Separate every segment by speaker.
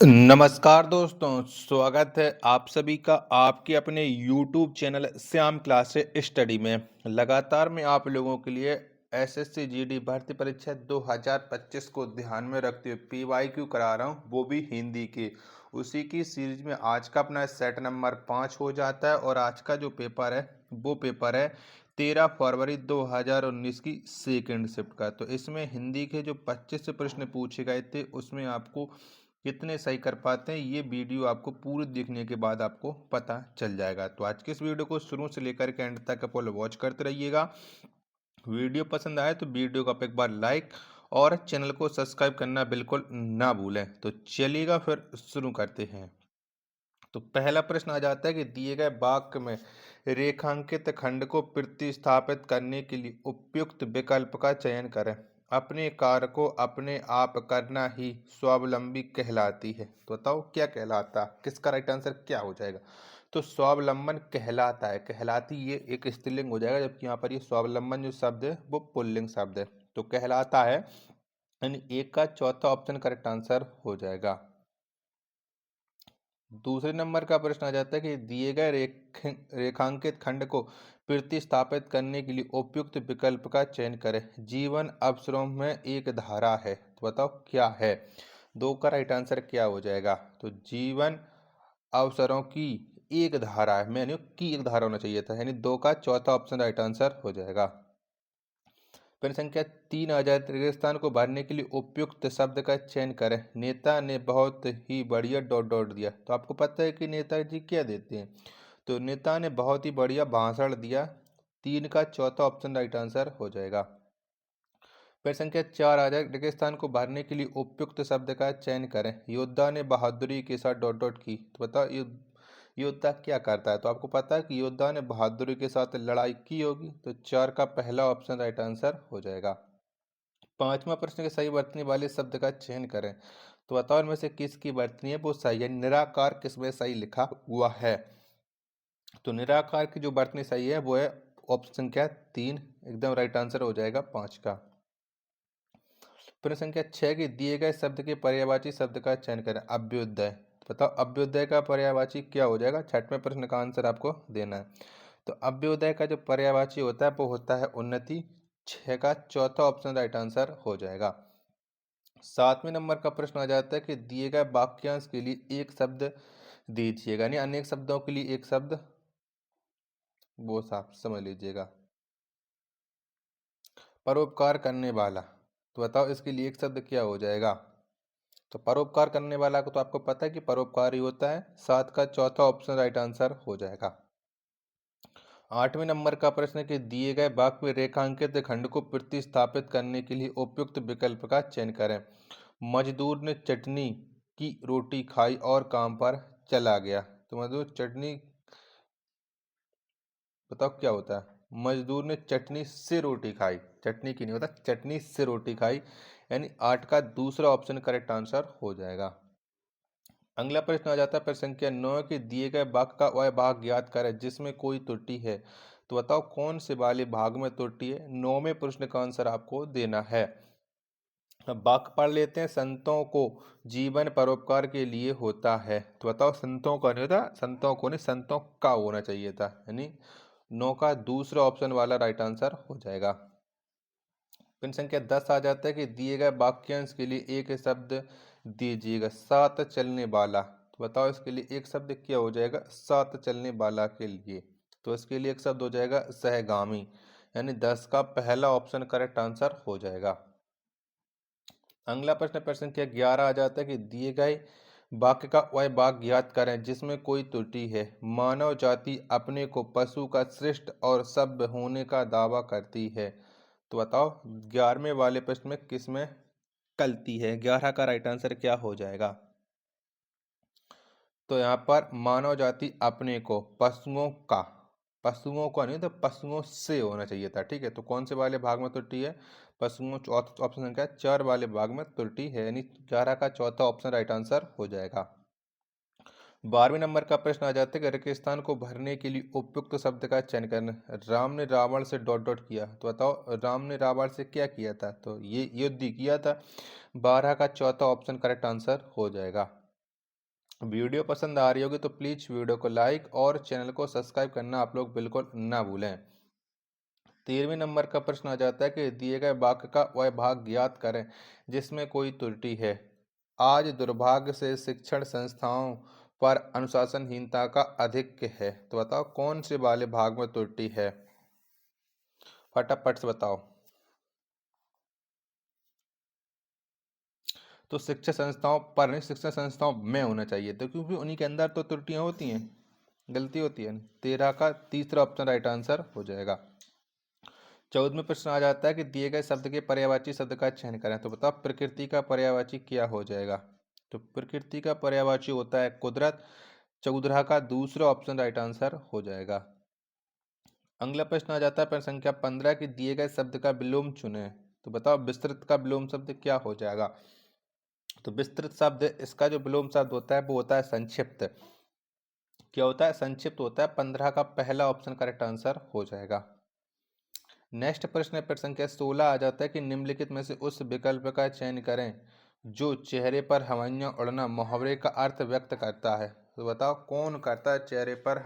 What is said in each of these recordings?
Speaker 1: नमस्कार दोस्तों, स्वागत है आप सभी का आपके अपने YouTube channel Shyam classes study में। लगातार मैं आप लोगों के लिए एसएससी जीडी भर्ती परीक्षा 2025 को ध्यान में रखते हुए पीवाईक्यू करा रहा हूं, वो भी हिंदी की। उसी की सीरीज में आज का अपना सेट नंबर 5 हो जाता है और आज का जो पेपर है वो पेपर है 13 फरवरी 2019 की सेकेंड शिफ्ट का। तो इसमें हिंदी के जो 25 प्रश्न पूछे गए थे उसमें आपको कितने सही कर पाते हैं ये वीडियो आपको पूरी देखने के बाद आपको पता चल जाएगा। तो आज के इस वीडियो को शुरू से लेकर के एंड तक आप वॉच करते रहिएगा। वीडियो पसंद आए तो वीडियो को आप एक बार लाइक और चैनल को सब्सक्राइब करना बिल्कुल ना भूलें। तो चलिएगा फिर शुरू करते हैं। तो पहला प्रश्न आ जाता है कि दिए गए वाक्य में रेखांकित खंड को प्रतिस्थापित करने के लिए उपयुक्त विकल्प का चयन करें। अपने कार्य को अपने आप करना ही स्वावलंबी कहलाती है। तो बताओ क्या कहलाता, किसका राइट आंसर क्या हो जाएगा। तो स्वावलंबन कहलाता है, कहलाती ये एक स्त्रीलिंग हो जाएगा, जबकि यहाँ पर ये स्वावलंबन जो शब्द है वो पुल्लिंग शब्द है। तो कहलाता है यानी एक का चौथा ऑप्शन करेक्ट आंसर हो जाएगा। दूसरे नंबर का प्रश्न आ जाता है कि दिए गए रेखांकित खंड को प्रतिस्थापित करने के लिए उपयुक्त विकल्प का चयन करें। जीवन अवसरों में एक धारा है। तो बताओ क्या है। दो का राइट आंसर क्या हो जाएगा। तो जीवन अवसरों की एक धारा है, मैंने की एक धारा होना चाहिए था, यानी दो का चौथा ऑप्शन राइट आंसर हो जाएगा। प्रश्न संख्या 3 आ जाए, रेगिस्तान को भरने के लिए उपयुक्त शब्द का चयन करें। नेता ने बहुत ही बढ़िया डॉट डॉट दिया। तो आपको पता है कि नेताजी क्या देते हैं। तो नेता ने बहुत ही बढ़िया भाषण दिया। 3 का चौथा ऑप्शन राइट आंसर हो जाएगा। प्रश्न संख्या 4 आ जाए, रेगिस्तान को भरने के लिए उपयुक्त शब्द का चयन करें। योद्धा ने बहादुरी के साथ डॉट डॉट की। तो बताओ योद्धा क्या करता है। तो आपको पता है कि योद्धा ने बहादुरी के साथ लड़ाई की होगी। तो 4 का पहला ऑप्शन राइट आंसर हो जाएगा। पांचवा प्रश्न के सही वर्तनी वाले शब्द का चयन करें। तो बताओ इनमें से किसकी वर्तनी है वो सही है। निराकार किसमें सही लिखा हुआ है। तो निराकार की जो वर्तनी सही है वो है ऑप्शन संख्या 3, एकदम राइट आंसर हो जाएगा 5 का। प्रश्न संख्या 6 के दिए गए शब्द के पर्यायवाची शब्द का चयन करें। अभ्युदय। तो बताओ अभ्युदय का पर्यायवाची क्या हो जाएगा। छठवें प्रश्न का आंसर आपको देना है। तो अभ्युदय का जो पर्यायवाची होता है वो होता है उन्नति। 6 का चौथा ऑप्शन राइट आंसर हो जाएगा। 7वें नंबर का प्रश्न आ जाता है कि दिए गए वाक्यांश के लिए एक शब्द दीजिएगा, यानी अनेक शब्दों के लिए एक शब्द, वो साफ समझ लीजिएगा। परोपकार करने वाला। तो बताओ इसके लिए एक शब्द क्या हो जाएगा। तो परोपकार करने वाला को तो आपको पता है कि परोपकारी होता है। 7 का चौथा ऑप्शन राइट आंसर हो जाएगा। 8वें नंबर का प्रश्न कि दिए गए वाक्य में रेखांकित खंड को प्रतिस्थापित करने के लिए उपयुक्त विकल्प का चयन करें। मजदूर ने चटनी की रोटी खाई और काम पर चला गया। तो मजदूर चटनी, बताओ क्या होता है। मजदूर ने चटनी से रोटी खाई, चटनी की नहीं होता, चटनी से रोटी खाई, यानी 8 का दूसरा ऑप्शन करेक्ट आंसर हो जाएगा। अगला प्रश्न आ जाता है प्रश्न संख्या 9 के दिए गए वाक्य का वह भाग ज्ञात करें जिसमें कोई त्रुटि है। तो बताओ कौन से वाले भाग में त्रुटि है। 9वें प्रश्न का आंसर आपको देना है। अब वाक्य पढ़ लेते हैं। संतों को जीवन परोपकार के लिए होता है। तो बताओ संतों का नहीं होता, संतों को नहीं, संतों का होना चाहिए था, यानी 9 का दूसरा ऑप्शन वाला राइट आंसर हो जाएगा। प्रश्न संख्या 10 आ जाता है कि दिए गए वाक्यांश के लिए एक शब्द दीजिएगा। साथ चलने वाला। तो बताओ इसके लिए एक शब्द क्या हो जाएगा साथ चलने वाला के लिए। तो इसके लिए एक शब्द हो जाएगा सहगामी, यानी 10 का पहला ऑप्शन करेक्ट आंसर हो जाएगा। अगला प्रश्न प्रश्न संख्या 11 आ जाता है कि दिए गए वाक्य का वह भाग ज्ञात करें जिसमें कोई त्रुटि है। मानव जाति अपने को पशु का श्रेष्ठ और सभ्य होने का दावा करती है। तो बताओ 11वें वाले प्रश्न में किस में गलती है। 11 का राइट आंसर क्या हो जाएगा। तो यहाँ पर मानव जाति अपने को पशुओं का नहीं तो पशुओं से होना चाहिए था। ठीक है, तो कौन से वाले भाग में त्रुटि है। पशुओं, चौथा ऑप्शन संख्या 4 वाले भाग में त्रुटि है, यानी 11 का चौथा ऑप्शन राइट आंसर हो जाएगा। 12वें नंबर का प्रश्न आ जाता है कि रेगिस्तान को भरने के लिए उपयुक्त शब्द का चयन करना। राम ने रावण से डॉट डॉट किया। तो बताओ राम ने रावण से क्या किया था। तो ये युद्ध ही किया था। 12 का चौथा ऑप्शन करेक्ट आंसर हो जाएगा। वीडियो पसंद आ रही होगी तो प्लीज़ वीडियो को लाइक और चैनल को सब्सक्राइब करना आप लोग बिल्कुल ना भूलें। 13वें नंबर का प्रश्न आ जाता है कि दिए गए वाक्य का वह भाग ज्ञात करें जिसमें कोई त्रुटि है। आज दुर्भाग्य से शिक्षण संस्थाओं पर अनुशासनहीनता का अधिक है। तो बताओ कौन से वाले भाग में त्रुटि है, फटाफट से बताओ। तो शिक्षा संस्थाओं पर नहीं, शिक्षा संस्थाओं में होना चाहिए, तो क्योंकि उन्हीं के अंदर तो त्रुटियां होती हैं, गलती होती है। 13 का तीसरा ऑप्शन राइट आंसर हो जाएगा। 14वें प्रश्न आ जाता है कि दिए गए शब्द के पर्यायवाची शब्द का चयन करें। तो बताओ प्रकृति का पर्यायवाची क्या हो जाएगा। तो प्रकृति का पर्यायवाची होता है कुदरत। 14 का दूसरा ऑप्शन राइट आंसर हो जाएगा। अगला प्रश्न आ जाता है प्रश्न संख्या 15 की दिए गए शब्द का विलोम चुने। तो बताओ विस्तृत का विलोम शब्द क्या हो जाएगा। तो विस्तृत शब्द, इसका जो विलोम शब्द होता है वो होता है संक्षिप्त। क्या होता है, संक्षिप्त होता है। 15 का पहला ऑप्शन करेक्ट आंसर हो जाएगा। नेक्स्ट प्रश्न है प्रश्न संख्या 16 आ जाता है कि निम्नलिखित में से उस विकल्प का चयन करें जो चेहरे पर हवाइयाँ उड़ना मुहावरे का अर्थ व्यक्त करता है। तो बताओ कौन करता है चेहरे पर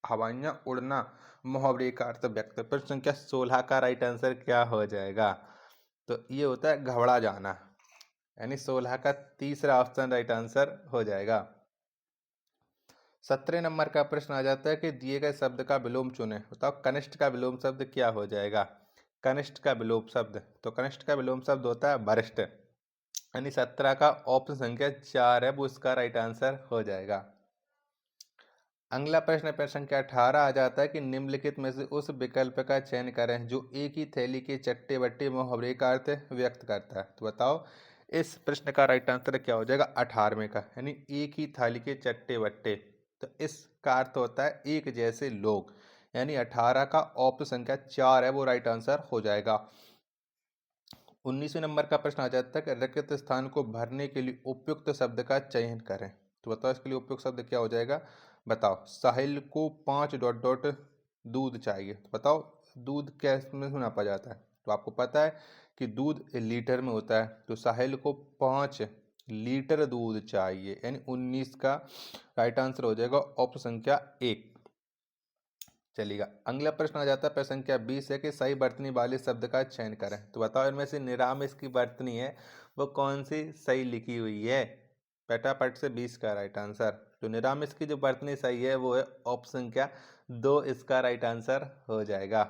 Speaker 1: हवाइयाँ उड़ना मुहावरे का अर्थ व्यक्त। प्रश्न संख्या 16 का राइट आंसर क्या हो जाएगा। तो ये होता है घबरा जाना, यानी 16 का तीसरा ऑप्शन राइट आंसर हो जाएगा। 17 नंबर का प्रश्न आ जाता है कि दिए गए शब्द का विलोम चुनें। बताओ कनिष्ठ का विलोम शब्द क्या हो जाएगा। कनिष्ठ का विलोम शब्द, तो कनिष्ठ का विलोम शब्द होता है वरिष्ठ, यानी 17 का ऑप्शन संख्या 4 है वो इसका राइट आंसर हो जाएगा। अगला प्रश्न प्रश्न संख्या 18 आ जाता है कि निम्नलिखित में से उस विकल्प का चयन करें जो एक ही थैली के चट्टे बट्टे मुहावरे का अर्थ व्यक्त करता है। तो बताओ इस प्रश्न का राइट आंसर क्या हो जाएगा 18वें का, यानी एक ही थाली के चट्टे बट्टे। तो इसका अर्थ होता है एक जैसे लोग, यानी 18 का ऑप्शन संख्या 4 है वो राइट आंसर हो जाएगा। 19वें नंबर का प्रश्न आ जाता है कि रिक्त स्थान को भरने के लिए उपयुक्त शब्द का चयन करें। तो बताओ इसके लिए उपयुक्त शब्द क्या हो जाएगा। बताओ साहिल को 5 डॉट डॉट दूध चाहिए। तो बताओ दूध कैसे में नापा जाता है। तो आपको पता है कि दूध लीटर में होता है, तो साहिल को 5 लीटर दूध चाहिए, यानी 19 का राइट आंसर हो जाएगा ऑप्शन संख्या 1। चलिएगा अगला प्रश्न आ जाता है प्रश्न संख्या 20 है कि सही वर्तनी वाले शब्द का चयन करें। तो बताओ इनमें से निरामिष की वर्तनी है वो कौन सी सही लिखी हुई है। फटाफट से 20 का राइट आंसर। तो निरामिष की जो वर्तनी सही है वो है ऑप्शन संख्या 2, इसका राइट आंसर हो जाएगा।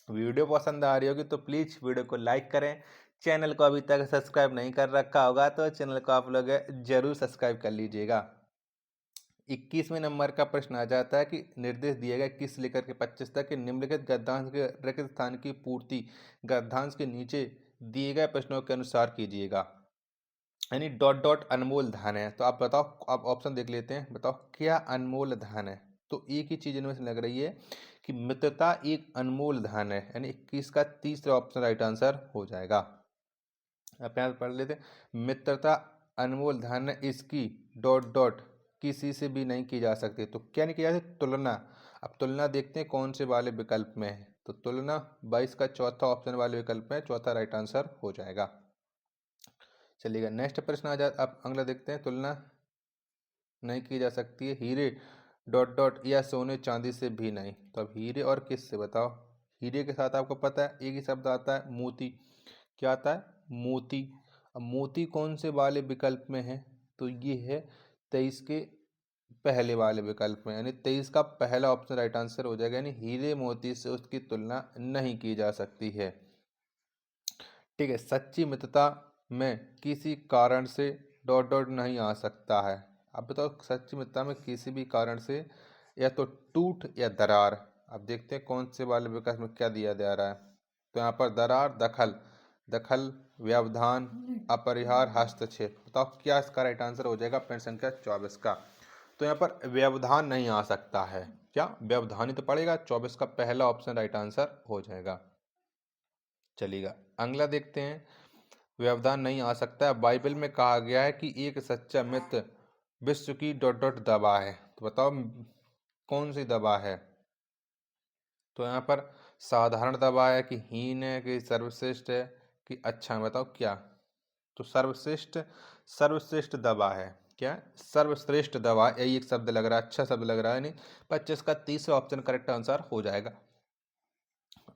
Speaker 1: वीडियो पसंद आ रही होगी तो प्लीज़ वीडियो को लाइक करें। चैनल को अभी तक सब्सक्राइब नहीं कर रखा होगा तो चैनल को आप लोग जरूर सब्सक्राइब कर लीजिएगा। 21वें नंबर का प्रश्न आ जाता है कि निर्देश दिए गए किस लेकर के 25 तक के निम्नलिखित गद्यांश के रिक्त स्थान की पूर्ति गद्यांश के नीचे दिए गए प्रश्नों के अनुसार कीजिएगा, यानी डॉट डॉट अनमोल धन है। तो आप बताओ, आप ऑप्शन देख लेते हैं। बताओ क्या अनमोल धन है। तो एक ही चीज इनमें से लग रही है कि मित्रता एक अनमोल धन है, यानी 21 का तीसरा ऑप्शन राइट आंसर हो जाएगा। आप यहाँ पढ़ लेते हैं मित्रता अनमोल धन है, इसकी डॉट डॉट किसी से भी नहीं की जा सकती। तो क्या नहीं की जा सकती, तुलना। अब तुलना देखते हैं कौन से वाले विकल्प में है। तो तुलना 22 का चौथा ऑप्शन वाले विकल्प में चौथा राइट आंसर हो जाएगा। चलिएगा नेक्स्ट प्रश्न आ जाता, अब अगला देखते हैं। तुलना नहीं की जा सकती है हीरे डॉट डॉट या सोने चांदी से भी नहीं। तो अब हीरे और किस से बताओ। हीरे के साथ आपको पता है एक ही शब्द आता है मोती। क्या आता है, मोती। अब मोती कौन से वाले विकल्प में है। तो ये है 23 के पहले वाले विकल्प में, यानी 23 का पहला ऑप्शन राइट आंसर हो जाएगा, यानी हीरे मोती से उसकी तुलना नहीं की जा सकती है। ठीक है, सच्ची मित्रता में किसी कारण से डॉट डॉट नहीं आ सकता है। अब बताओ सच्ची मित्रता में किसी भी कारण से या तो टूट या दरार। अब देखते हैं कौन से वाले विकल्प में क्या दिया जा रहा है। तो यहाँ पर दरार, दखल, दखल, व्यवधान, अपरिहार, हस्तक्षेप। बताओ क्या इसका राइट आंसर हो जाएगा प्रश्न संख्या 24 का। तो यहाँ पर व्यवधान नहीं आ सकता है। क्या व्यवधान ही तो पड़ेगा। 24 का पहला ऑप्शन राइट आंसर हो जाएगा। चलिएगा अगला देखते हैं। व्यवधान नहीं आ सकता है। बाइबल में कहा गया है कि एक सच्चा मित्र विश्व की डॉट डॉट दवा है। तो बताओ कौन सी दवा है। तो यहाँ पर साधारण दवा है कि हीन है कि सर्वश्रेष्ठ है कि अच्छा है। बताओ क्या। तो सर्वश्रेष्ठ, सर्वश्रेष्ठ दवा है। क्या सर्वश्रेष्ठ दवा, यही एक शब्द लग रहा है, अच्छा शब्द लग रहा है नहीं। 25 का तीसरा ऑप्शन करेक्ट आंसर हो जाएगा।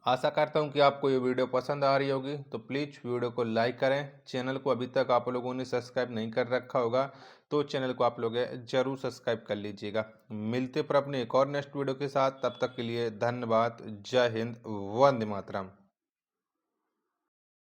Speaker 1: आशा करता हूँ कि आपको ये वीडियो पसंद आ रही होगी, तो प्लीज़ वीडियो को लाइक करें। चैनल को अभी तक आप लोगों ने सब्सक्राइब नहीं कर रखा होगा तो चैनल को आप लोग जरूर सब्सक्राइब कर लीजिएगा। मिलते पर अपने एक और नेक्स्ट वीडियो के साथ, तब तक के लिए धन्यवाद। जय हिंद, वंदे मातरम।